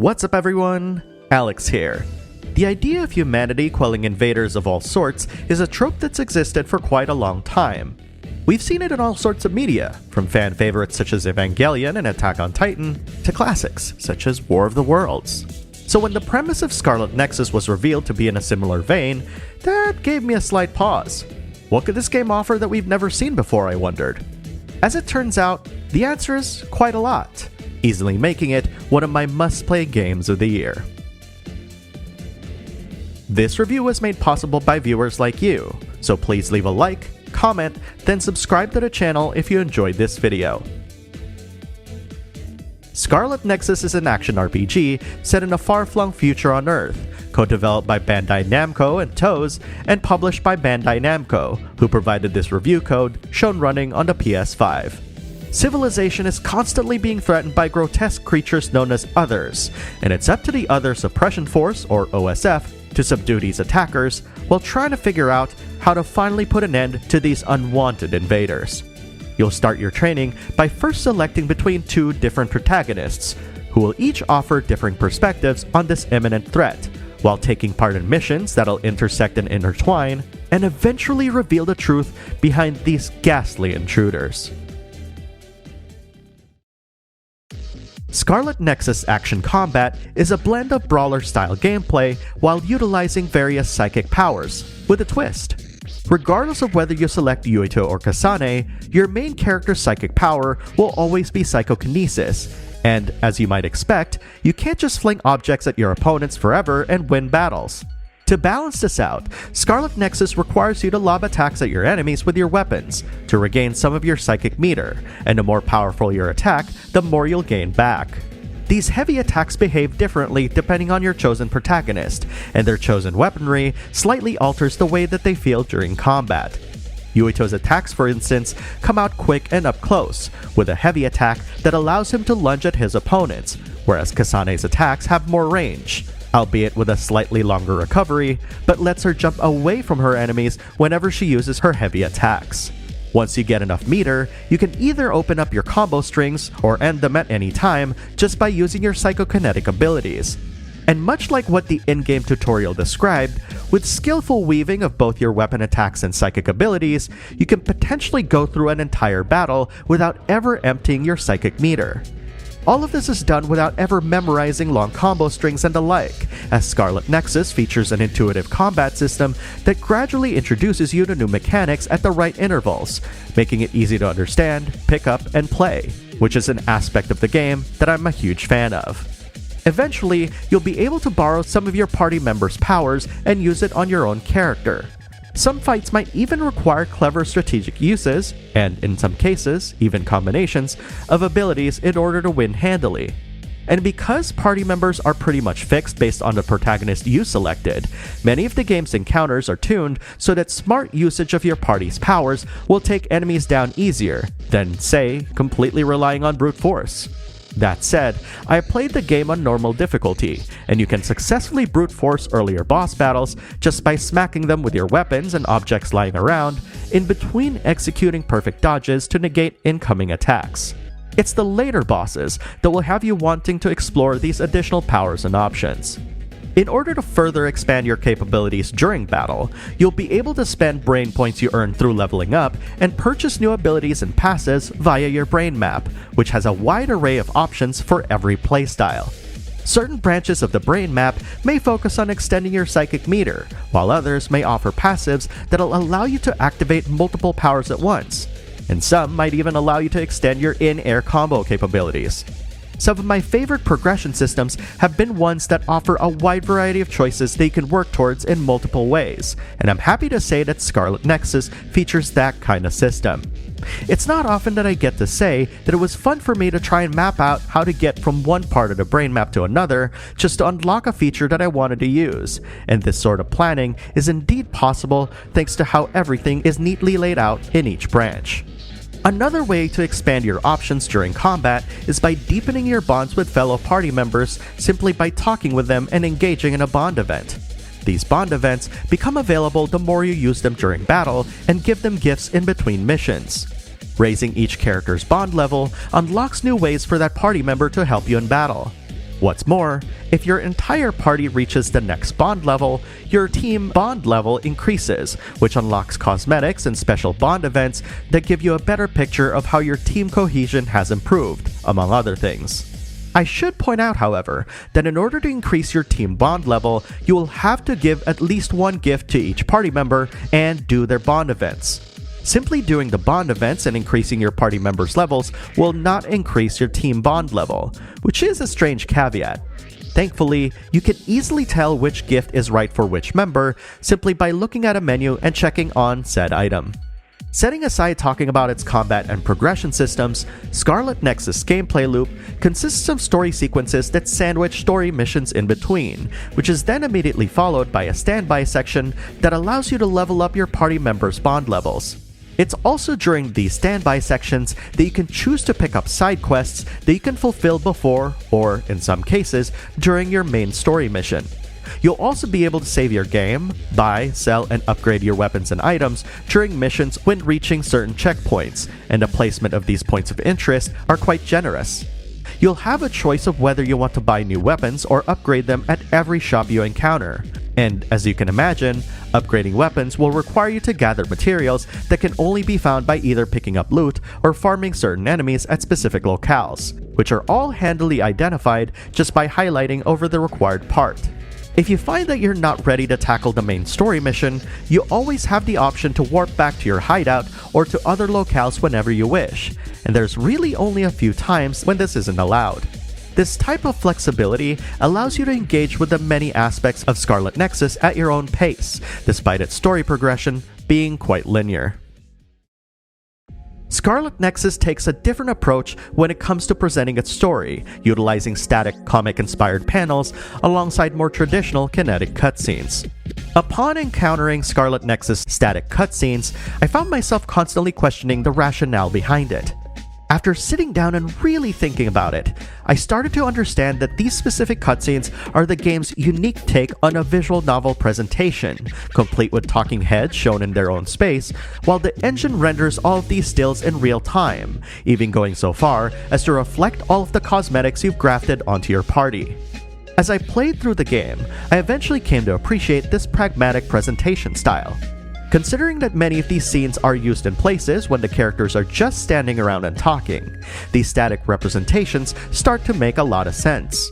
What's up everyone? Alex here. The idea of humanity quelling invaders of all sorts is a trope that's existed for quite a long time. We've seen it in all sorts of media, from fan favorites such as Evangelion and Attack on Titan, to classics such as War of the Worlds. So when the premise of Scarlet Nexus was revealed to be in a similar vein, that gave me a slight pause. What could this game offer that we've never seen before, I wondered? As it turns out, the answer is quite a lot, easily making it one of my must-play games of the year. This review was made possible by viewers like you, so please leave a like, comment, then subscribe to the channel if you enjoyed this video. Scarlet Nexus is an action RPG set in a far-flung future on Earth, co-developed by Bandai Namco and TOES, and published by Bandai Namco, who provided this review code shown running on the PS5. Civilization is constantly being threatened by grotesque creatures known as Others, and it's up to the Other Suppression Force, or OSF, to subdue these attackers, while trying to figure out how to finally put an end to these unwanted invaders. You'll start your training by first selecting between two different protagonists, who will each offer differing perspectives on this imminent threat, while taking part in missions that'll intersect and intertwine, and eventually reveal the truth behind these ghastly intruders. Scarlet Nexus action combat is a blend of brawler-style gameplay while utilizing various psychic powers, with a twist. Regardless of whether you select Yuito or Kasane, your main character's psychic power will always be psychokinesis, and as you might expect, you can't just fling objects at your opponents forever and win battles. To balance this out, Scarlet Nexus requires you to lob attacks at your enemies with your weapons to regain some of your psychic meter, and the more powerful your attack, the more you'll gain back. These heavy attacks behave differently depending on your chosen protagonist, and their chosen weaponry slightly alters the way that they feel during combat. Yuito's attacks, for instance, come out quick and up close, with a heavy attack that allows him to lunge at his opponents, whereas Kasane's attacks have more range, albeit with a slightly longer recovery, but lets her jump away from her enemies whenever she uses her heavy attacks. Once you get enough meter, you can either open up your combo strings or end them at any time just by using your psychokinetic abilities. And much like what the in-game tutorial described, with skillful weaving of both your weapon attacks and psychic abilities, you can potentially go through an entire battle without ever emptying your psychic meter. All of this is done without ever memorizing long combo strings and the like, as Scarlet Nexus features an intuitive combat system that gradually introduces you to new mechanics at the right intervals, making it easy to understand, pick up, and play, which is an aspect of the game that I'm a huge fan of. Eventually, you'll be able to borrow some of your party members' powers and use it on your own character. Some fights might even require clever strategic uses, and in some cases, even combinations, of abilities in order to win handily. And because party members are pretty much fixed based on the protagonist you selected, many of the game's encounters are tuned so that smart usage of your party's powers will take enemies down easier than, say, completely relying on brute force. That said, I played the game on normal difficulty, and you can successfully brute force earlier boss battles just by smacking them with your weapons and objects lying around, in between executing perfect dodges to negate incoming attacks. It's the later bosses that will have you wanting to explore these additional powers and options. In order to further expand your capabilities during battle, you'll be able to spend brain points you earn through leveling up and purchase new abilities and passes via your brain map, which has a wide array of options for every playstyle. Certain branches of the brain map may focus on extending your psychic meter, while others may offer passives that'll allow you to activate multiple powers at once, and some might even allow you to extend your in-air combo capabilities. Some of my favorite progression systems have been ones that offer a wide variety of choices that you can work towards in multiple ways, and I'm happy to say that Scarlet Nexus features that kind of system. It's not often that I get to say that it was fun for me to try and map out how to get from one part of the brain map to another just to unlock a feature that I wanted to use, and this sort of planning is indeed possible thanks to how everything is neatly laid out in each branch. Another way to expand your options during combat is by deepening your bonds with fellow party members simply by talking with them and engaging in a bond event. These bond events become available the more you use them during battle and give them gifts in between missions. Raising each character's bond level unlocks new ways for that party member to help you in battle. What's more, if your entire party reaches the next bond level, your team bond level increases, which unlocks cosmetics and special bond events that give you a better picture of how your team cohesion has improved, among other things. I should point out, however, that in order to increase your team bond level, you will have to give at least one gift to each party member and do their bond events. Simply doing the bond events and increasing your party members' levels will not increase your team bond level, which is a strange caveat. Thankfully, you can easily tell which gift is right for which member simply by looking at a menu and checking on said item. Setting aside talking about its combat and progression systems, Scarlet Nexus' gameplay loop consists of story sequences that sandwich story missions in between, which is then immediately followed by a standby section that allows you to level up your party members' bond levels. It's also during these standby sections that you can choose to pick up side quests that you can fulfill before, or in some cases, during your main story mission. You'll also be able to save your game, buy, sell, and upgrade your weapons and items during missions when reaching certain checkpoints, and the placement of these points of interest are quite generous. You'll have a choice of whether you want to buy new weapons or upgrade them at every shop you encounter. And as you can imagine, upgrading weapons will require you to gather materials that can only be found by either picking up loot or farming certain enemies at specific locales, which are all handily identified just by highlighting over the required part. If you find that you're not ready to tackle the main story mission, you always have the option to warp back to your hideout or to other locales whenever you wish, and there's really only a few times when this isn't allowed. This type of flexibility allows you to engage with the many aspects of Scarlet Nexus at your own pace, despite its story progression being quite linear. Scarlet Nexus takes a different approach when it comes to presenting its story, utilizing static comic-inspired panels alongside more traditional kinetic cutscenes. Upon encountering Scarlet Nexus static cutscenes, I found myself constantly questioning the rationale behind it. After sitting down and really thinking about it, I started to understand that these specific cutscenes are the game's unique take on a visual novel presentation, complete with talking heads shown in their own space, while the engine renders all of these stills in real time, even going so far as to reflect all of the cosmetics you've grafted onto your party. As I played through the game, I eventually came to appreciate this pragmatic presentation style. Considering that many of these scenes are used in places when the characters are just standing around and talking, these static representations start to make a lot of sense.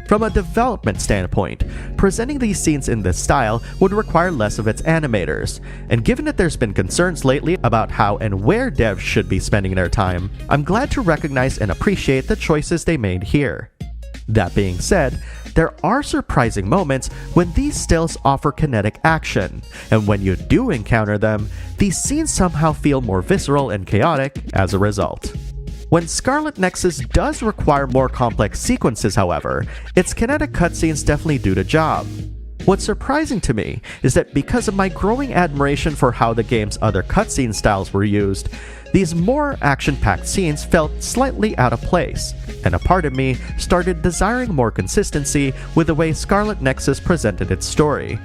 From a development standpoint, presenting these scenes in this style would require less of its animators, and given that there's been concerns lately about how and where devs should be spending their time, I'm glad to recognize and appreciate the choices they made here. That being said, there are surprising moments when these stills offer kinetic action, and when you do encounter them, these scenes somehow feel more visceral and chaotic as a result. When Scarlet Nexus does require more complex sequences, however, its kinetic cutscenes definitely do the job. What's surprising to me is that because of my growing admiration for how the game's other cutscene styles were used, these more action-packed scenes felt slightly out of place, and a part of me started desiring more consistency with the way Scarlet Nexus presented its story.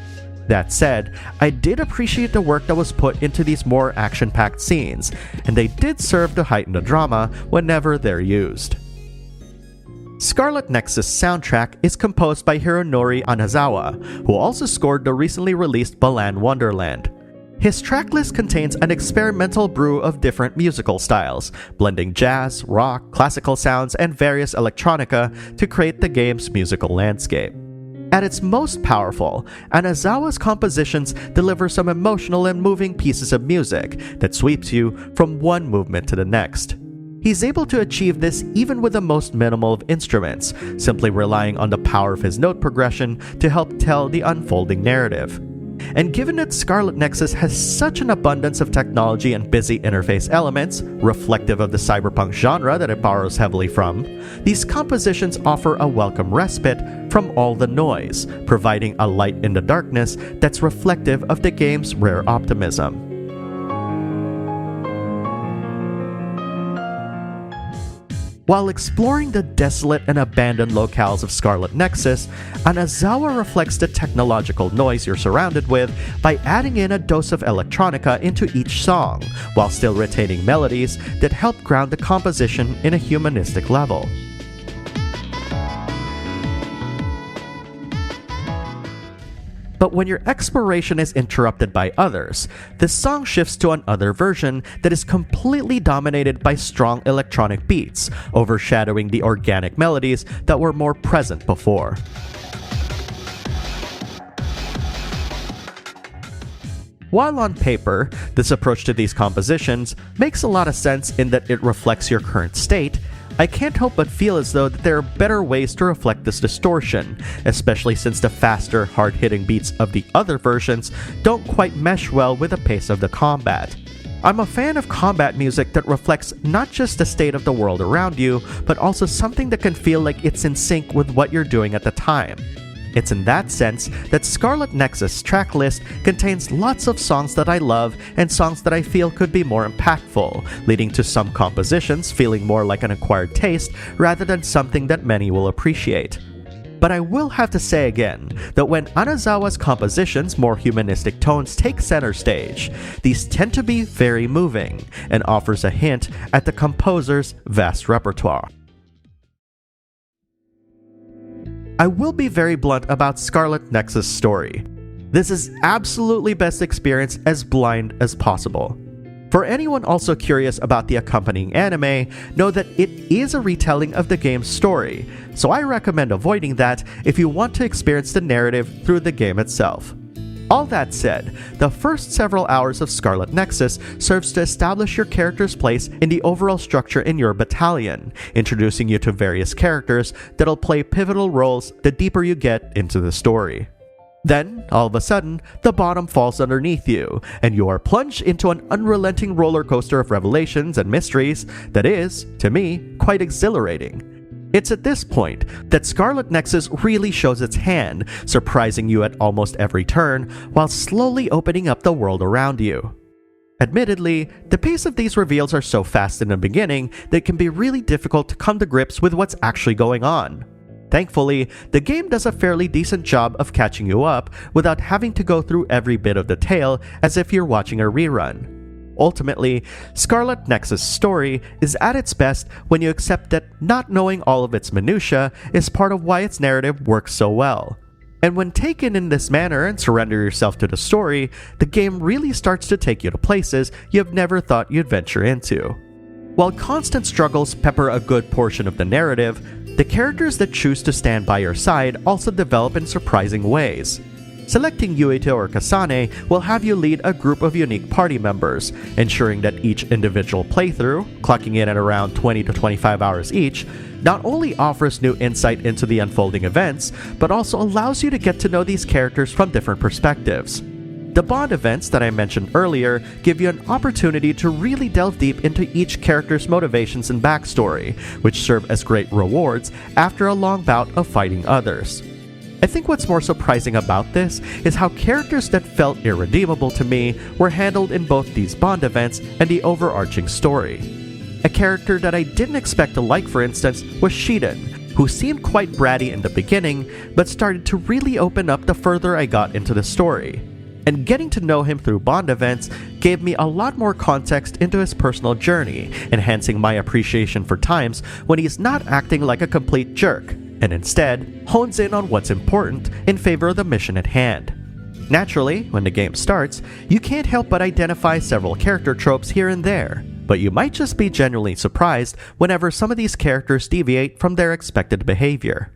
That said, I did appreciate the work that was put into these more action-packed scenes, and they did serve to heighten the drama whenever they're used. Scarlet Nexus' soundtrack is composed by Hironori Anazawa, who also scored the recently released Balan Wonderland. His tracklist contains an experimental brew of different musical styles, blending jazz, rock, classical sounds, and various electronica to create the game's musical landscape. At its most powerful, Anazawa's compositions deliver some emotional and moving pieces of music that sweeps you from one movement to the next. He's able to achieve this even with the most minimal of instruments, simply relying on the power of his note progression to help tell the unfolding narrative. And given that Scarlet Nexus has such an abundance of technology and busy interface elements, reflective of the cyberpunk genre that it borrows heavily from, these compositions offer a welcome respite from all the noise, providing a light in the darkness that's reflective of the game's rare optimism. While exploring the desolate and abandoned locales of Scarlet Nexus, Anazawa reflects the technological noise you're surrounded with by adding in a dose of electronica into each song, while still retaining melodies that help ground the composition in a humanistic level. But when your exploration is interrupted by others, the song shifts to another version that is completely dominated by strong electronic beats, overshadowing the organic melodies that were more present before. While on paper, this approach to these compositions makes a lot of sense in that it reflects your current state, I can't help but feel as though that there are better ways to reflect this distortion, especially since the faster, hard-hitting beats of the other versions don't quite mesh well with the pace of the combat. I'm a fan of combat music that reflects not just the state of the world around you, but also something that can feel like it's in sync with what you're doing at the time. It's in that sense that Scarlet Nexus' track list contains lots of songs that I love and songs that I feel could be more impactful, leading to some compositions feeling more like an acquired taste rather than something that many will appreciate. But I will have to say again that when Anazawa's compositions' more humanistic tones take center stage, these tend to be very moving and offers a hint at the composer's vast repertoire. I will be very blunt about Scarlet Nexus' story. This is absolutely best experienced as blind as possible. For anyone also curious about the accompanying anime, know that it is a retelling of the game's story, so I recommend avoiding that if you want to experience the narrative through the game itself. All that said, the first several hours of Scarlet Nexus serves to establish your character's place in the overall structure in your battalion, introducing you to various characters that'll play pivotal roles the deeper you get into the story. Then, all of a sudden, the bottom falls underneath you, and you are plunged into an unrelenting roller coaster of revelations and mysteries that is, to me, quite exhilarating. It's at this point that Scarlet Nexus really shows its hand, surprising you at almost every turn, while slowly opening up the world around you. Admittedly, the pace of these reveals are so fast in the beginning that it can be really difficult to come to grips with what's actually going on. Thankfully, the game does a fairly decent job of catching you up without having to go through every bit of the tale as if you're watching a rerun. Ultimately, Scarlet Nexus' story is at its best when you accept that not knowing all of its minutiae is part of why its narrative works so well. And when taken in this manner and surrender yourself to the story, the game really starts to take you to places you have never thought you'd venture into. While constant struggles pepper a good portion of the narrative, the characters that choose to stand by your side also develop in surprising ways. Selecting Yuito or Kasane will have you lead a group of unique party members, ensuring that each individual playthrough, clocking in at around 20 to 25 hours each, not only offers new insight into the unfolding events, but also allows you to get to know these characters from different perspectives. The Bond events that I mentioned earlier give you an opportunity to really delve deep into each character's motivations and backstory, which serve as great rewards after a long bout of fighting others. I think what's more surprising about this is how characters that felt irredeemable to me were handled in both these Bond events and the overarching story. A character that I didn't expect to like, for instance, was Shiden, who seemed quite bratty in the beginning, but started to really open up the further I got into the story. And getting to know him through Bond events gave me a lot more context into his personal journey, enhancing my appreciation for times when he's not acting like a complete jerk, and instead hones in on what's important in favor of the mission at hand. Naturally, when the game starts, you can't help but identify several character tropes here and there, but you might just be genuinely surprised whenever some of these characters deviate from their expected behavior.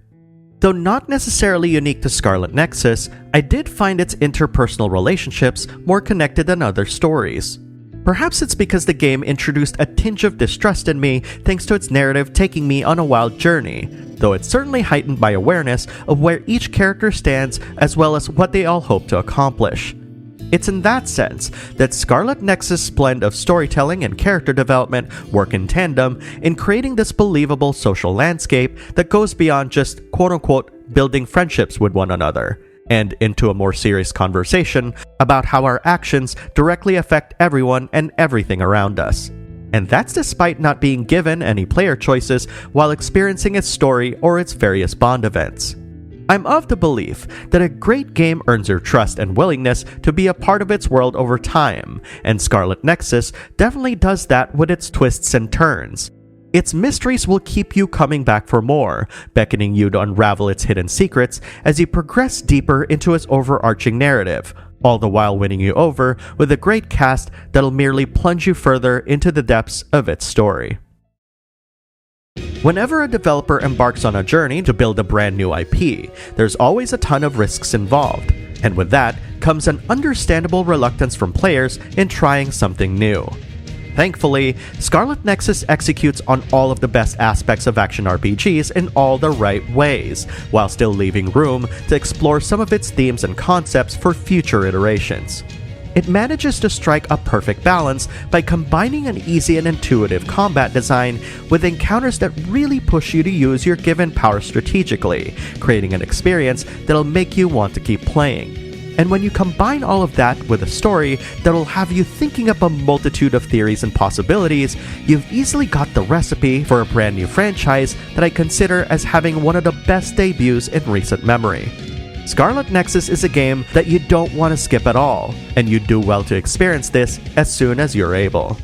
Though not necessarily unique to Scarlet Nexus, I did find its interpersonal relationships more connected than other stories. Perhaps it's because the game introduced a tinge of distrust in me thanks to its narrative taking me on a wild journey, though it certainly heightened my awareness of where each character stands as well as what they all hope to accomplish. It's in that sense that Scarlet Nexus' blend of storytelling and character development work in tandem in creating this believable social landscape that goes beyond just quote-unquote building friendships with one another, and into a more serious conversation about how our actions directly affect everyone and everything around us. And that's despite not being given any player choices while experiencing its story or its various Bond events. I'm of the belief that a great game earns your trust and willingness to be a part of its world over time, and Scarlet Nexus definitely does that with its twists and turns. Its mysteries will keep you coming back for more, beckoning you to unravel its hidden secrets as you progress deeper into its overarching narrative, all the while winning you over with a great cast that'll merely plunge you further into the depths of its story. Whenever a developer embarks on a journey to build a brand new IP, there's always a ton of risks involved, and with that comes an understandable reluctance from players in trying something new. Thankfully, Scarlet Nexus executes on all of the best aspects of action RPGs in all the right ways, while still leaving room to explore some of its themes and concepts for future iterations. It manages to strike a perfect balance by combining an easy and intuitive combat design with encounters that really push you to use your given power strategically, creating an experience that'll make you want to keep playing. And when you combine all of that with a story that'll have you thinking up a multitude of theories and possibilities, you've easily got the recipe for a brand new franchise that I consider as having one of the best debuts in recent memory. Scarlet Nexus is a game that you don't want to skip at all, and you'd do well to experience this as soon as you're able.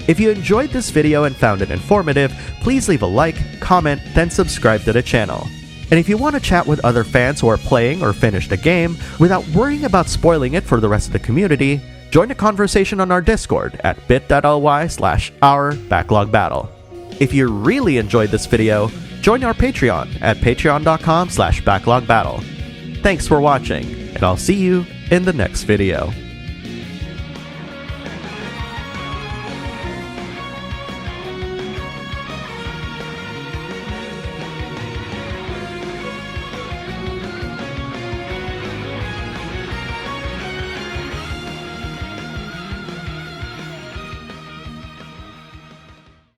If you enjoyed this video and found it informative, please leave a like, comment, then subscribe to the channel. And if you want to chat with other fans who are playing or finished a game without worrying about spoiling it for the rest of the community, join the conversation on our Discord at bit.ly/our_backlog_battle. If you really enjoyed this video, join our Patreon at patreon.com/backlogbattle. Thanks for watching, and I'll see you in the next video.